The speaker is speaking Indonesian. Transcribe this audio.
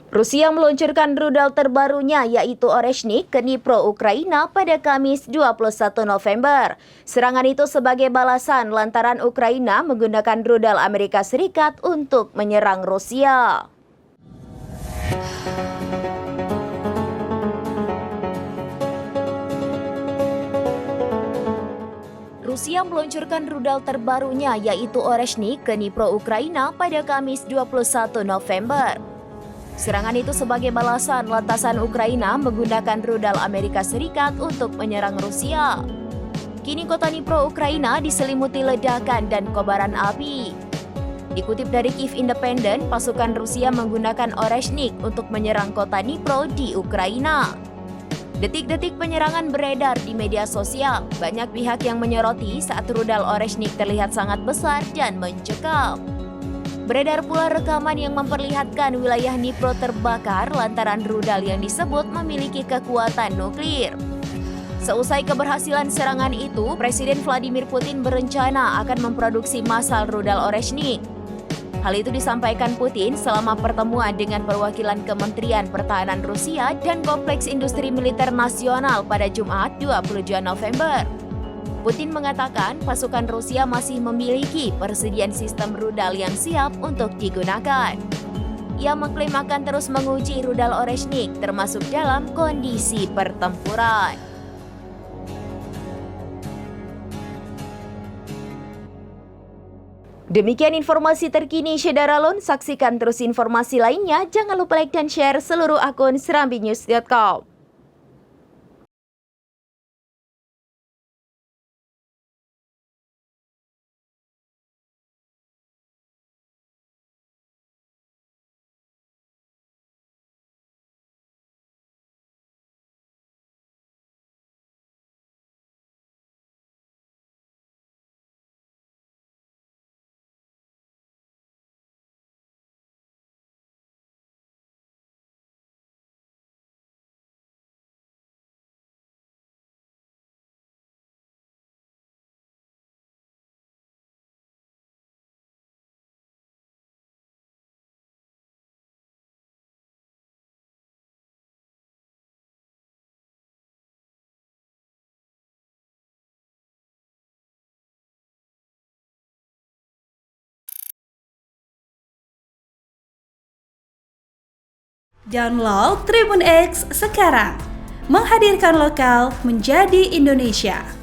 Rusia meluncurkan rudal terbarunya yaitu Oreshnik ke Dnipro, Ukraina pada Kamis 21 November. Serangan itu sebagai balasan lantaran Ukraina menggunakan rudal Amerika Serikat untuk menyerang Rusia. Rusia meluncurkan rudal terbarunya yaitu Oreshnik ke Dnipro, Ukraina pada Kamis 21 November. Serangan itu sebagai balasan lantasan Ukraina menggunakan rudal Amerika Serikat untuk menyerang Rusia. Kini kota Dnipro, Ukraina diselimuti ledakan dan kobaran api. Dikutip dari Kiev Independent, pasukan Rusia menggunakan Oreshnik untuk menyerang kota Dnipro di Ukraina. Detik-detik penyerangan beredar di media sosial. Banyak pihak yang menyoroti saat rudal Oreshnik terlihat sangat besar dan mencekam. Beredar pula rekaman yang memperlihatkan wilayah Dnipro terbakar lantaran rudal yang disebut memiliki kekuatan nuklir. Seusai keberhasilan serangan itu, Presiden Vladimir Putin berencana akan memproduksi massal rudal Oreshnik. Hal itu disampaikan Putin selama pertemuan dengan perwakilan Kementerian Pertahanan Rusia dan Kompleks Industri Militer Nasional pada Jumat 22 November. Putin mengatakan pasukan Rusia masih memiliki persediaan sistem rudal yang siap untuk digunakan. Ia mengklaim akan terus menguji rudal Oreshnik termasuk dalam kondisi pertempuran. Demikian informasi terkini Syederalun. Saksikan terus informasi lainnya. Jangan lupa like dan share seluruh akun serambinews.com. Download Tribun X sekarang, menghadirkan lokal menjadi Indonesia.